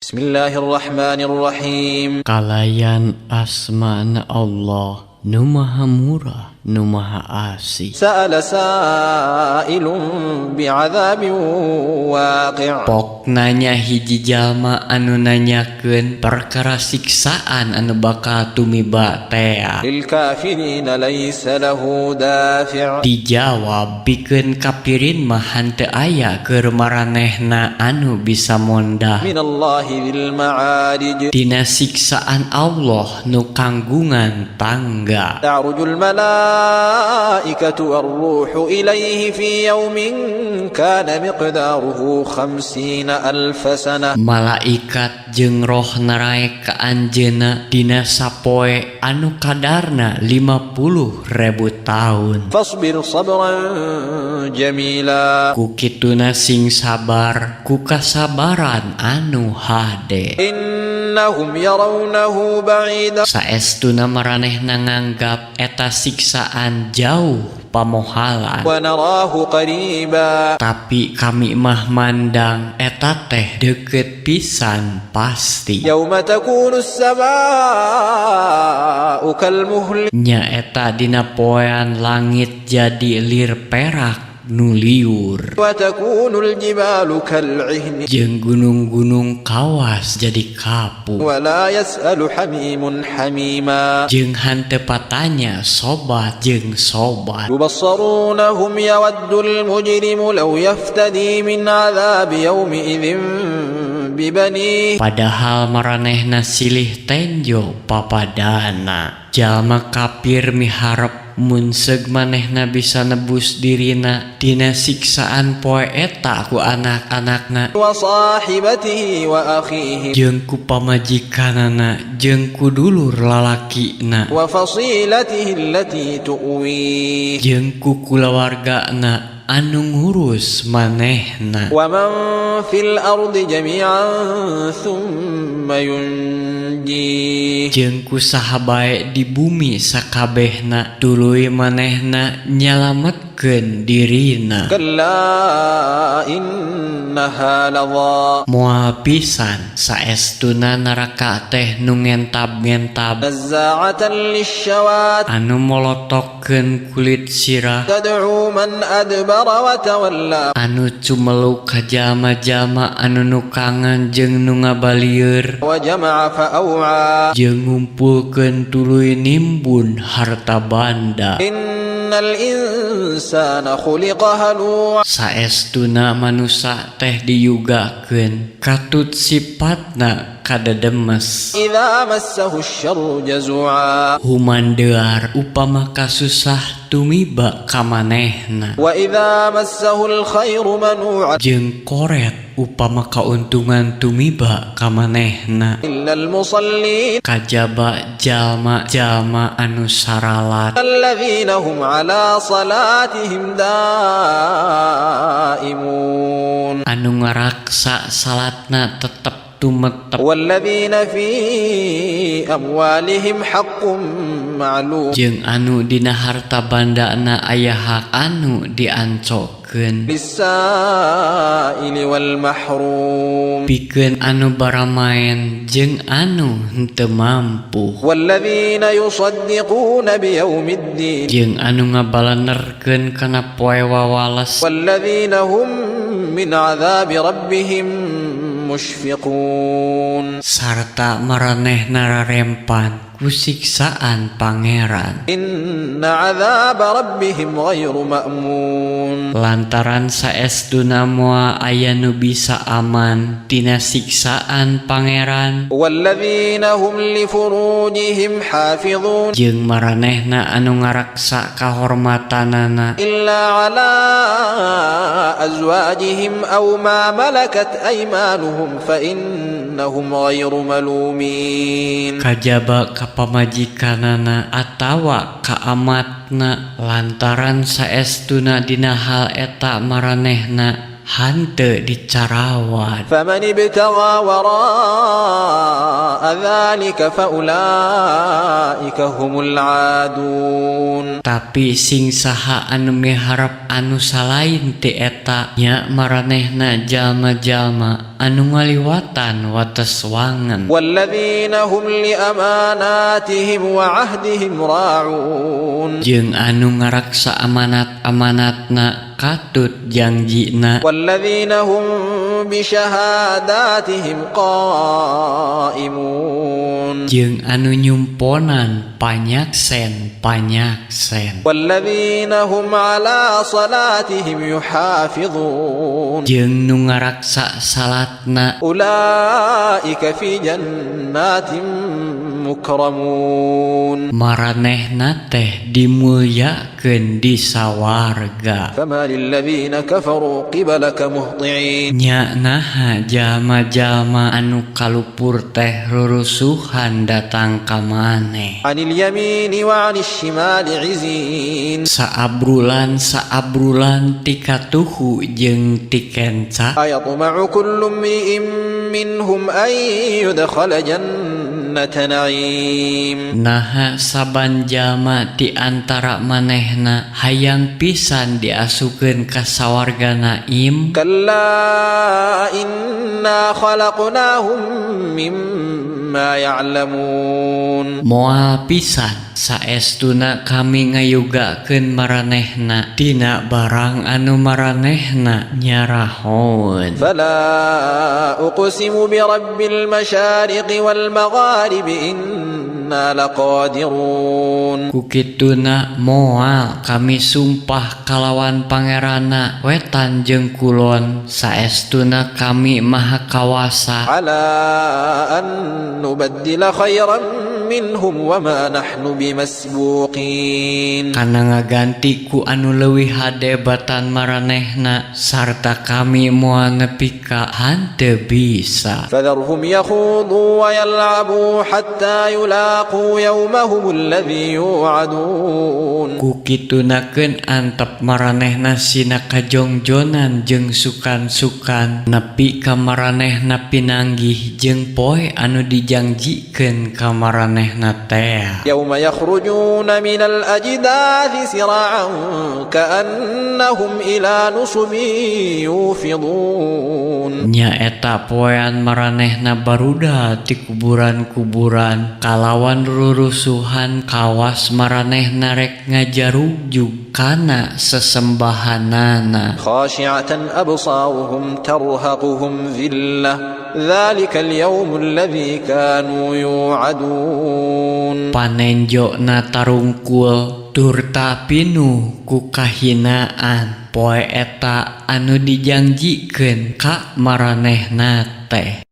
Bismillahirrahmanirrahim. Kalayan asmana Allah nu maha murah nu maha asih. Sa'ala sa'ilun bi'adzabin waqi'. Pok nanya hiji jalma anu nanyakeun perkara siksaan anu bakal tumiba teh. Lil kafirina laysa lahu dafi'. Dijawab pikeun kapirin mah hanteu aya keur maranehna anu bisa mondah. Minallahi dzil ma'arij. Dina siksaan Allah nu kanggungan tangga. Ta'rujul malaikatu war-ruhu ilaihi fi yaumin kana miqdaruhu 50,000 sanah. Malaikat jeung roh naraek ka anjeunna dina sapoe anu kadarna 50.000 taun. Fasbir sabran jamila. Ku kituna sing sabar ku kasabaran anu hade. Innahum yarawnahu ba'ida. Saestuna maranehna nganggap eta siksaan jauh pamohalan. Wa narahu qariba. Tapi kami mah mandang eta teh deukeut pisan pasti. Yauma takunu as-samaa'u kalmuhl. Nya eta dina poean langit jadi lir perak nu liur. Wa takunul jibalu kal'ihni. Jeung gunung-gunung kawas jadi kapu. Wa la yas'alu hamimun hamima. Jeung hanteu patanya sobat jeung sobat. Yubassarunahum yawaddul mujrimu law yaftadi min 'adzabi yawmi idzin bibani. Padahal maranehna silih tenjo papadana. Jalma kafir miharep mun seug manehna bisa nebus dirina dina siksaan poe eta ku anak-anakna Wa sahibatihi wa akhihi. jeung ku pamajikanana jeung ku dulur lalakina Wa fasilatihi allati tu'wi. jeung ku kulawargana anu ngurus manehna. Wa man fil ardi jami'an thumma yunji. Jeung ku saha bae di bumi sakabehna tuluy manehna nyalametkeun dirina. Kalla innaha ladha. Moal pisan saestuna neraka teh nu ngentab-ngentab Nazza'atan lisyawat. anu molotokkeun kulit sirah Tad'u man adbara wa tawalla. anu cumeluk ka jalma-jalma anu nukangan jeung nu ngabalieur Wa jama'a fa'aw'a. jeung ngumpulkeun tuluy nimbun harta banda. Innal insana khuliqa halu'a. Saestuna manusa teh diyugakeun katut sifatna kadademes. Idza massahu asy-syarru jazu'a. Humandear upama kasusah tumiba ka manehna. Wa idza massahu al-khairu manu'a. Jeung koret upama kauntungan tumiba ka manehna. Illa al-musallin. Kajaba jalma-jalma anu saralat Alladzina hum 'ala salatihim daimun. anu ngaraksa salatna tetep tumetep. Walladzina fi amwalihim haqqun ma'lum. Jeung anu dina harta bandana aya hak anu diancokeun. Lis-sa'ili wal mahrum. Pikeun anu baramaen jeung anu henteu mampu. Walladzina yusaddiquna biyaumiddin. Jeung anu ngabalanerkeun kana poe wawales. Walladzina hum min 'adzabi rabbihim mushfiqun. Sarta maranehna rarempan ku siksaan pangeran. Inna 'adzaba rabbihim ghairu ma'mun. Lantaran saestuna moal aya nu bisa aman tina siksaan pangeran. Walladzina hum li furujihim hafizun. Jeung maranehna anu ngaraksa kahormatanana Illa 'ala azwajihim aw ma malakat aymanuhum fa innahum ghairu malumin. kajaba ka pamajikanana atawa ka amatna lantaran saestuna dina hal eta maranehna hanteu dicarawan. Faman ibtagha wara'a ذلك فأولئك هم العادون. Tapi sing saha anu miharep anu salain ti eta nya maranehna jalma-jalma anu ngaliwatan wates wangen. والذين هم لأماناتهم وعهدهم راعون. Jeung anu ngaraksa amanat-amanatna katut jangjina. والذين هم بشهاداتهم قائمون. Jeung anu nyumponan panyaksen. والذين هم على صلاتهم يحافظون. Jeung nu ngaraksa salatna. أولئك في جنات مكرمون. Maranehna teh dimulyakeun di sawarga. فما للذين كفروا قبلك مهطعين. Nya naha jalma-jalma anu kalupur teh rurusuhan datang ka maneh. عن اليمين وعن الشمال عزين. Saabrulan tikatuhu jeung tikenca. أيطمع كل امرئ منهم أن يدخل جنة نعيم. Naha saban jalma ti antara manehna hayang pisan diasukeun ka sawarga naim. كلا إنا خلقناهم مما يعلمون. Moal pisan saestuna kami ngayugakeun maranehna tina barang anu maranehna nyarahon. فلا أقسم برب المشارق والمغارب إنا لقادرون. Kukituna moal kami sumpah kalawan pangerana wetan jeung kulon saestuna kami maha kawasa. على أن نبدل خيرا منهم وما نحن بمسبوقين. Kana ngaganti ku anu leuwih hadebatan maranehna sarta kami moal nepi ka hanteu bisa. فذرهم يخوضوا ويلعبوا حتى يلاقوا يومهم الذي يوعدون. Kukitunakeun antep maranehna sina kajongjonan jeung sukan-sukan nepi ka maranehna pinanggih jeung poe anu dijangjikeun ka maranehna teh. يوم يخرجون من الأجداث سراعا كأنهم إلى نصب يوفضون. Nya eta poean maranehna baruda ti kuburan-kuburan kalawan rurusuhan kawas maranehna rek ngajarugjug kana sesembahanana. خاشعة أبصارهم ترهقهم ذلة ذلك اليوم الذي كانوا يوعدون. Panenjona tarungkul turta pinuh ku kahinaan poe eta anu dijanjikeun ka maranehna teh.